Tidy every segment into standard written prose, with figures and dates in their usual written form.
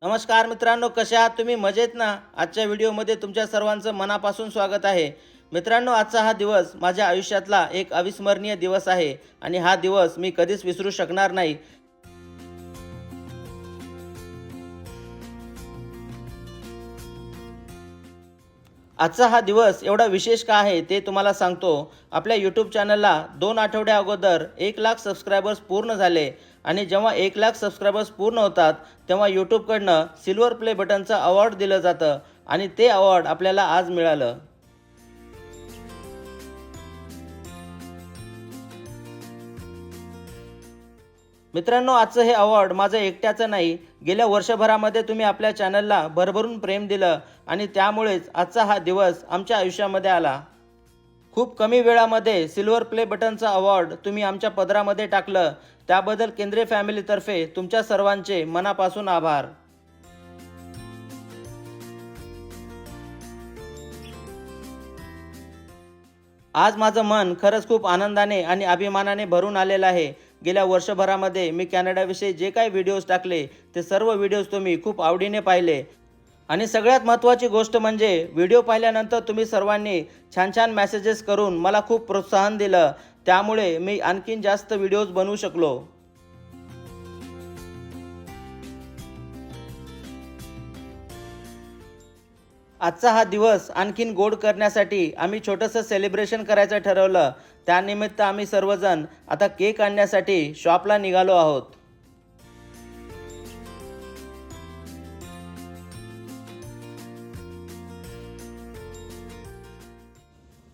नमस्कार मित्रांनो, कसे आहात तुम्ही? मजेत ना? आजच्या व्हिडिओमध्ये तुमच्या सर्वांचं मनापासून स्वागत आहे. मित्रांनो, आजचा हा दिवस माझ्या आयुष्यातला एक अविस्मरणीय दिवस आहे आणि हा दिवस मी कधीच विसरू शकणार नाही. आजचा हा दिवस एवढा विशेष का आहे ते तुम्हाला सांगतो. आपल्या यूट्यूब चॅनलला 2 आठवड्या अगोदर 1 लाख सबस्क्रायबर्स पूर्ण झाले आणि जेव्हा 1 लाख सबस्क्रायबर्स पूर्ण होतात तेव्हा यूट्यूबकडनं सिल्वर प्ले बटनचं अवॉर्ड दिलं जातं आणि ते अवॉर्ड आपल्याला आज मिळालं. मित्रांनो, आजचं हे अवॉर्ड माझं एकट्याचं नाही. गेल्या वर्षभरामध्ये तुम्ही आपल्या चॅनलला भरभरून प्रेम दिलं आणि त्यामुळेच आजचा हा दिवस आमच्या आयुष्यामध्ये आला. खूप कमी वेळामध्ये सिल्वर प्ले बटनचं अवॉर्ड तुम्ही आमच्या पदरामध्ये टाकलं, त्याबद्दल केंद्रे फॅमिलीतर्फे तुमच्या सर्वांचे मनापासून आभार. आज माझं मन खरंच खूप आनंदाने आणि अभिमानाने भरून आलेलं आहे. गेल्या वर्षभरामध्ये मी कॅनडाविषयी जे काही व्हिडिओज टाकले ते सर्व व्हिडिओज तुम्ही खूप आवडीने पाहिले आणि सगळ्यात महत्त्वाची गोष्ट म्हणजे व्हिडिओ पाहिल्यानंतर तुम्ही सर्वांनी छान छान मेसेजेस करून मला खूप प्रोत्साहन दिलं. त्यामुळे मी आणखीन जास्त व्हिडिओज बनवू शकलो. आजचा हा दिवस आणखीन गोड करण्यासाठी आम्ही छोटंसं सेलिब्रेशन करायचं ठरवलं. त्यानिमित्त आम्ही सर्वजण आता केक आणण्यासाठी शॉपला निघालो आहोत.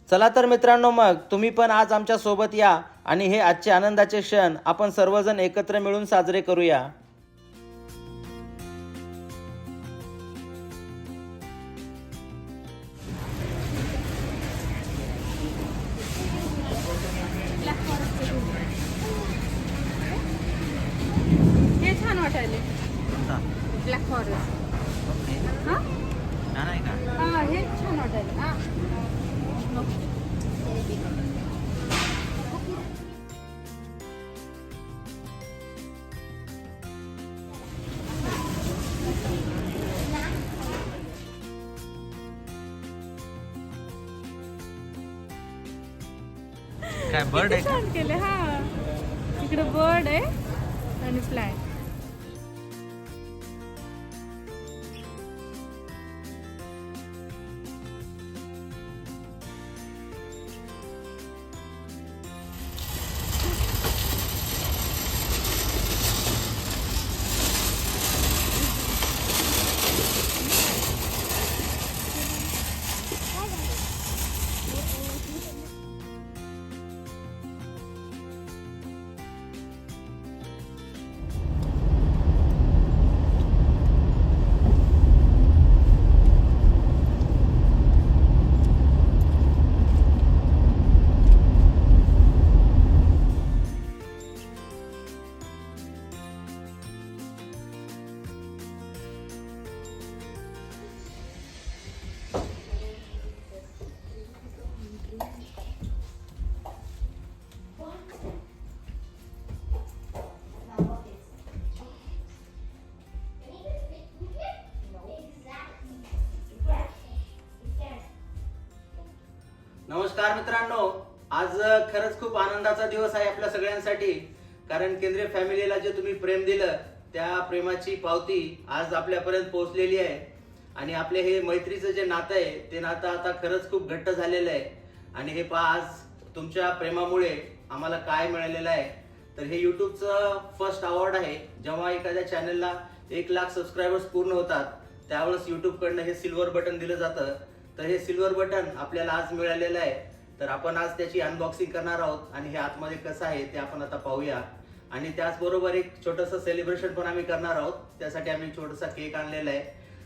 चला तर मित्रांनो, मग तुम्ही पण आज आमच्या सोबत या आणि हे आजचे आनंदाचे क्षण आपण सर्वजण एकत्र मिळून साजरे करूया. हे छान वाटायले ब्लॅक फॉरेस्ट. हा हा हे छान वाटायले. हा काय बर्ड किती छान केले. हा इकडे बर्ड आहे आणि फ्लाय. नमस्कार मित्रांनो, आज खरंच खूप आनंदाचा दिवस आहे आपल्या सगळ्यांसाठी. कारण केंद्रीय फॅमिलीला जे तुम्ही प्रेम दिलं त्या प्रेमाची पावती आज आपल्यापर्यंत पोहोचलेली आहे आणि आपले हे मैत्रीचं जे नातं आहे ते नातं आता खरंच खूप घट्ट झालेलं आहे. आणि हे पहा, आज तुमच्या प्रेमामुळे आम्हाला काय मिळालेलं आहे तर हे यूट्यूबचं फर्स्ट अवॉर्ड आहे. जेव्हा एखाद्या चॅनलला 1 लाख सबस्क्रायबर्स पूर्ण होतात त्यावेळेस यूट्यूबकडनं हे सिल्वर बटन दिलं जातं. तर हे सिल्वर बटन आपल्याला आज मिळालेलं आहे. तर आपण आज त्याची अनबॉक्सिंग करणार आहोत आणि हे आतमध्ये कसं आहे ते आपण आता पाहूया. आणि त्याचबरोबर एक छोटंसं सेलिब्रेशन पण आम्ही करणार आहोत. त्यासाठी आम्ही छोटासा केक आणलेला आहे.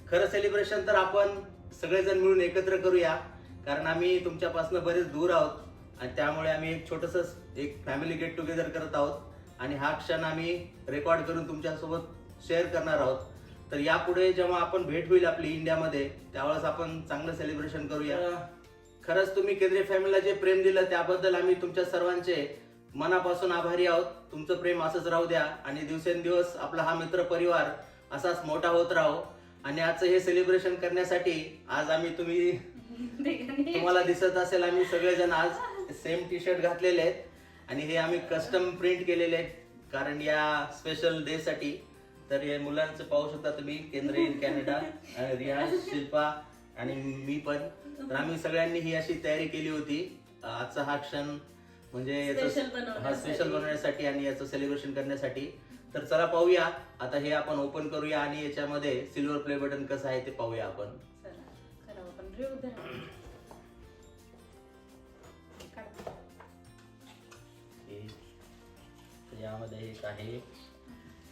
खरं सेलिब्रेशन तर आपण सगळेजण मिळून एकत्र करूया, कारण आम्ही तुमच्यापासून बरेच दूर आहोत आणि त्यामुळे आम्ही एक छोटंसं एक फॅमिली गेट टुगेदर करत आहोत आणि हा क्षण आम्ही रेकॉर्ड करून तुमच्यासोबत शेअर करणार आहोत. तर यापुढे जेव्हा आपण भेट होईल आपली इंडियामध्ये त्यावेळेस आपण चांगलं सेलिब्रेशन करूया. खरंच तुम्ही केंद्रीय फॅमिलीला जे प्रेम दिलं त्याबद्दल आम्ही तुमच्या सर्वांचे मनापासून आभारी आहोत. तुमचं प्रेम असंच राहू द्या आणि दिवसेंदिवस आपला हा मित्र परिवार असाच मोठा होत राहो. आणि आजचं हे सेलिब्रेशन करण्यासाठी आज आम्ही तुम्हाला दिसत असेल आम्ही सगळेजण आज सेम टी शर्ट घातलेले आहेत आणि हे आम्ही कस्टम प्रिंट केलेले आहेत कारण या स्पेशल डे साठी. तर हे मुलांचं पाहू शकता तुम्ही, केंद्र इन कॅनडा, रिया, शिल्पा आणि मी पण. तर आम्ही सगळ्यांनी ही अशी तयारी केली होती आजचा हा क्षण म्हणजे स्पेशल बनवण्यासाठी आणि याचं सेलिब्रेशन करण्यासाठी. तर चला पाहूया आता हे आपण ओपन करूया आणि याच्यामध्ये सिल्वर प्ले बटन कसं आहे ते पाहूया आपण. यामध्ये एक आहे,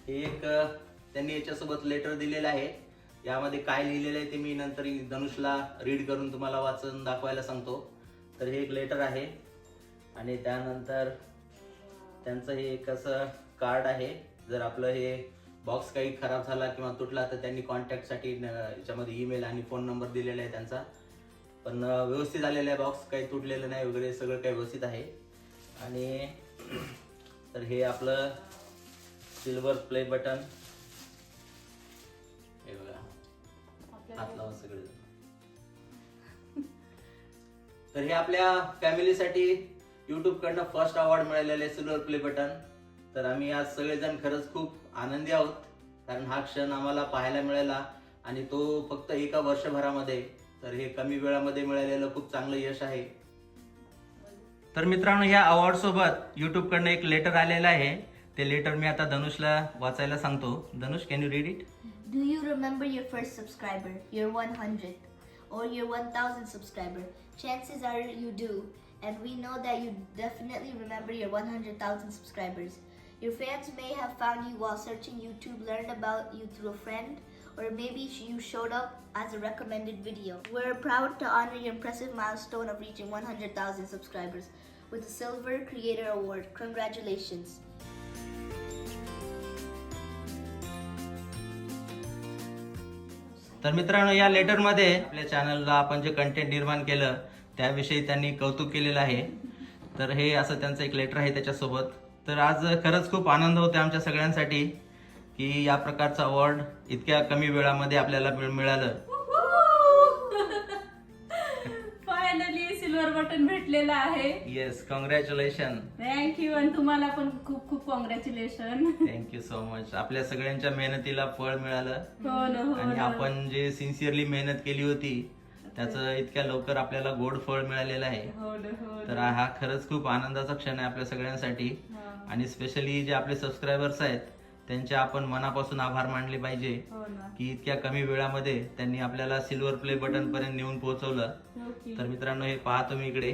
हे एक त्यांनी याच्यासोबत लेटर दिलेलं आहे. यामध्ये काय लिहिलेलं आहे ते मी नंतर धनुषला रीड करून तुम्हाला वाचून दाखवायला सांगतो. तर हे एक लेटर आहे आणि त्यानंतर त्यांचं हे एक असं कार्ड आहे. जर आपलं हे बॉक्स काही खराब झाला किंवा तुटला तर त्यांनी कॉन्टॅक्टसाठी याच्यामध्ये ईमेल आणि फोन नंबर दिलेला आहे त्यांचा. पण व्यवस्थित आलेला आहे बॉक्स, काही तुटलेलं नाही वगैरे, सगळं काही व्यवस्थित आहे. आणि तर हे आपलं सिल्वर प्ले बटन, हे बघा हात लावा सगळे. तर हे आपल्या फॅमिलीसाठी युट्यूब कडनं फर्स्ट अवॉर्ड मिळालेले सिल्वर प्ले बटन. तर आम्ही आज सगळेजण खरंच खूप आनंदी आहोत कारण हा क्षण आम्हाला पाहायला मिळाला आणि तो फक्त एका वर्षभरामध्ये. तर हे कमी वेळामध्ये मिळालेलं खूप चांगलं यश आहे. तर मित्रांनो, या अवॉर्ड सोबत युट्यूब कडनं एक लेटर आलेलं आहे. ते लेटर मी आता धनुषला वाचायला सांगतो. Dhanush, can you read it? Do you remember your first subscriber, your 100th, or your 1000 subscriber? Chances are you do, and we know that you definitely remember your 100,000 subscribers. Your fans may have found you while searching YouTube, learned about you through a friend, or maybe you showed up as a recommended video. We're proud to honor your impressive milestone of reaching 100,000 subscribers with the Silver Creator Award. Congratulations. तर मित्रांनो, या लेटरमध्ये आपल्या चॅनलला आपण जे content निर्माण केलं त्याविषयी त्यांनी कौतुक केलेलं आहे. तर हे असं त्यांचं एक लेटर आहे त्याच्यासोबत. तर आज खरंच खूप आनंद होतो आमच्या सगळ्यांसाठी की या प्रकारचं अवॉर्ड इतक्या कमी वेळामध्ये आपल्याला मिळालं. फायनली सिल्वर बटन भेटलेलं आहे. Yes, congratulation. थँक्यू. आणि तुम्हाला पण खूप खूप कॉंग्रॅच्युलेशन. Thank you so much. आपल्या सगळ्यांच्या मेहनतीला फळ मिळालं हो ना. आणि आपण जे सिन्सिअरली मेहनत केली होती त्याचं इतक्या लवकर आपल्याला गोड फळ मिळालेलं आहे. हो तर हा खरंच खूप आनंदाचा क्षण आहे आपल्या सगळ्यांसाठी. आणि स्पेशली जे आपले सबस्क्रायबर्स आहेत त्यांचे आपण मनापासून आभार मानले पाहिजे की इतक्या कमी वेळामध्ये त्यांनी आपल्याला सिल्वर प्ले बटन पर्यंत नेऊन पोहोचवलं. तर मित्रांनो, हे पहा तुम्ही इकडे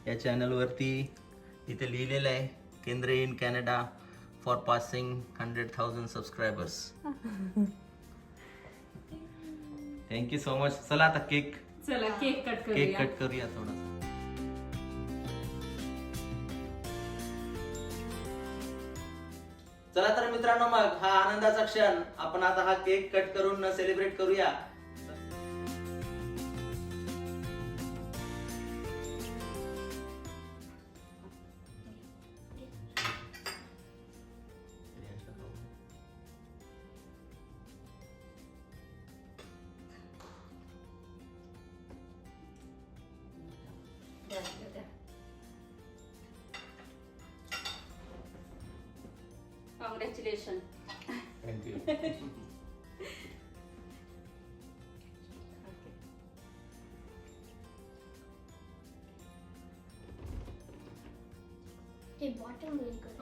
या चॅनल वरती इथे लिहिलेलं आहे, केंद्र in Canada for passing 100,000 subscribers. Thank you so much. चला आता केक कट करूया थोडा. चला तर मित्रांनो, मग हा आनंदाचा क्षण आपण आता हा केक कट करून सेलिब्रेट करूया. Congratulation. Thank you. Hey, bottom really good.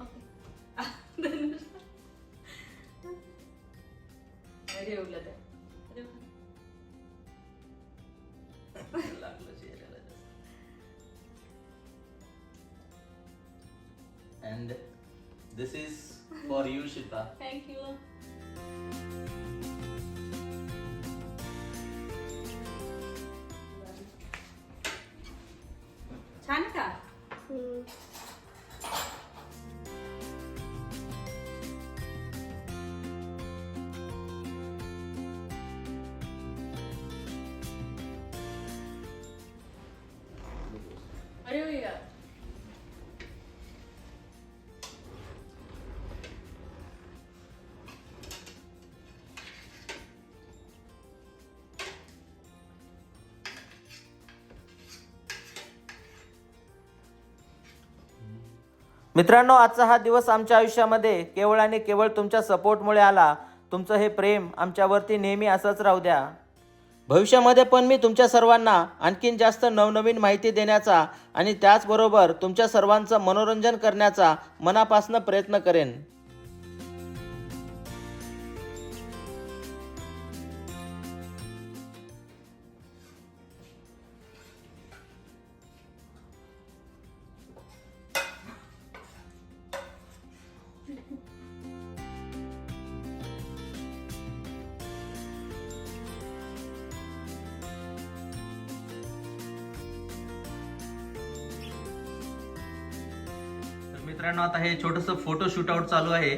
अरे उलट लागलं चेहऱ्याला जास्त. And this is for you, Shita. Thank you. छान का? अरे यार, मित्रांनो, आजचा हा दिवस आमच्या आयुष्यामध्ये केवळ आणि केवळ तुमच्या सपोर्टमुळे आला. तुमचं हे प्रेम आमच्यावरती नेहमी असंच राहू द्या. भविष्यामध्ये पण मी तुमच्या सर्वांना आणखीन जास्त नवनवीन माहिती देण्याचा आणि त्याचबरोबर तुमच्या सर्वांचं मनोरंजन करण्याचा मनापासून प्रयत्न करेन. मित्रांनो, आता हे छोटंसं फोटो शूटआउट चालू आहे.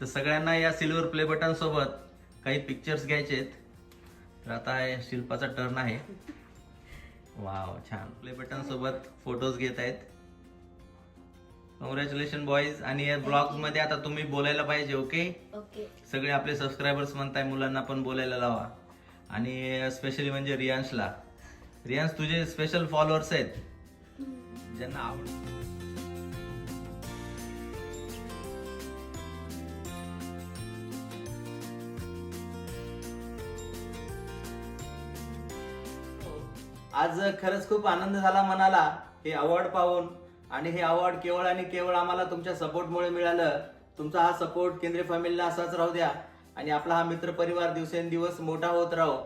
तर सगळ्यांना या सिल्वर प्ले बटन सोबत काही पिक्चर्स घ्यायचे आहेत. तर आता हे शिल्पाचा टर्न आहे. वाव, छान. प्ले बटन सोबत फोटोज घेत आहेत. Congratulation boys. आणि या ब्लॉग मध्ये आता तुम्ही बोलायला पाहिजे. Okay, okay. सगळे आपले सबस्क्रायबर्स म्हणताय मुलांना पण बोलायला लावा. आणि स्पेशली म्हणजे रियांशला. रियांश, तुझे स्पेशल फॉलोअर्स आहेत ज्यांना आवड. आज खरंच खूप आनंद झाला मनाला हे अवॉर्ड पाहून. आणि हे अवॉर्ड केवळ आणि केवळ आम्हाला तुमच्या सपोर्टमुळे मिळालं. तुमचा हा सपोर्ट केंद्रीय फॅमिलीला असाच राहू द्या आणि आपला हा मित्र परिवार दिवसेंदिवस मोठा होत राहो.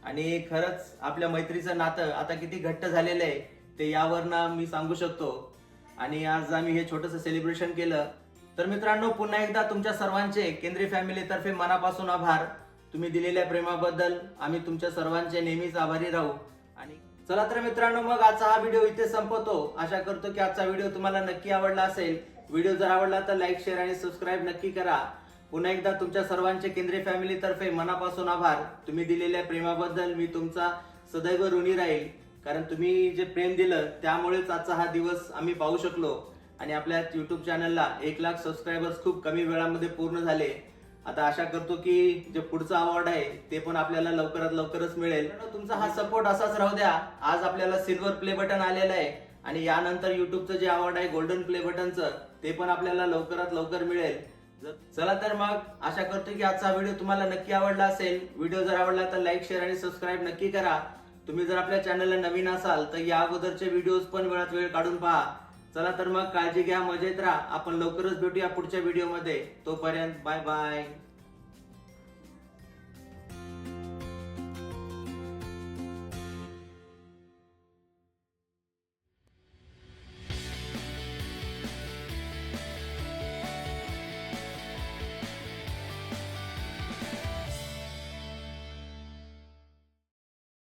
आणि खरंच आपल्या मैत्रीचं नातं आता किती घट्ट झालेलं आहे ते यावरनं मी सांगू शकतो. आणि आज आम्ही हे छोटंसं सेलिब्रेशन केलं. तर मित्रांनो, पुन्हा एकदा तुमच्या सर्वांचे केंद्रीय फॅमिलीतर्फे मनापासून आभार. तुम्ही दिलेल्या प्रेमाबद्दल आम्ही तुमच्या सर्वांचे नेहमीच आभारी राहू. आणि चला तर मित्रांनो, मग आजचा हा व्हिडिओ इथे संपवतो. आशा करतो की आजचा व्हिडिओ तुम्हाला नक्की आवडला असेल. व्हिडिओ जर आवडला तर लाईक, शेअर आणि सबस्क्राईब नक्की करा. पुन्हा एकदा तुमच्या सर्वांचे केंद्रीय फॅमिली तर्फे मनापासून आभार. तुम्ही दिलेल्या प्रेमाबद्दल मी तुमचा सदैव ऋणी राहील. कारण तुम्ही जे प्रेम दिलं त्यामुळेच आजचा हा दिवस आम्ही पाहू शकलो. आणि आपल्या युट्यूब चॅनलला 1 लाख सबस्क्रायबर्स खूप कमी वेळामध्ये पूर्ण झाले. आता आशा करतो की जे पुढचा अवॉर्ड आहे ते पण आपल्याला लवकरात लवकरच मिळेल. तुमचा हा सपोर्ट असाच राहू द्या. आज आपल्याला सिल्वर प्ले बटन आलेलं आहे आणि यानंतर युट्यूबचं जे अवॉर्ड आहे गोल्डन प्ले बटनचं ते पण आपल्याला लवकरात लवकर मिळेल. चला तर मग आशा करतो की आजचा व्हिडिओ तुम्हाला नक्की आवडला असेल. व्हिडिओ जर आवडला तर लाईक, शेअर आणि सबस्क्राईब नक्की करा. तुम्ही जर आपल्या चॅनलला नवीन असाल तर या अगोदरचे व्हिडिओज पण वेळात वेळ काढून पहा. चला तर मग काळजी घ्या, मजेत राहा. आपण लवकरच भेटूया पुढच्या व्हिडिओमध्ये. तोपर्यंत बाय बाय.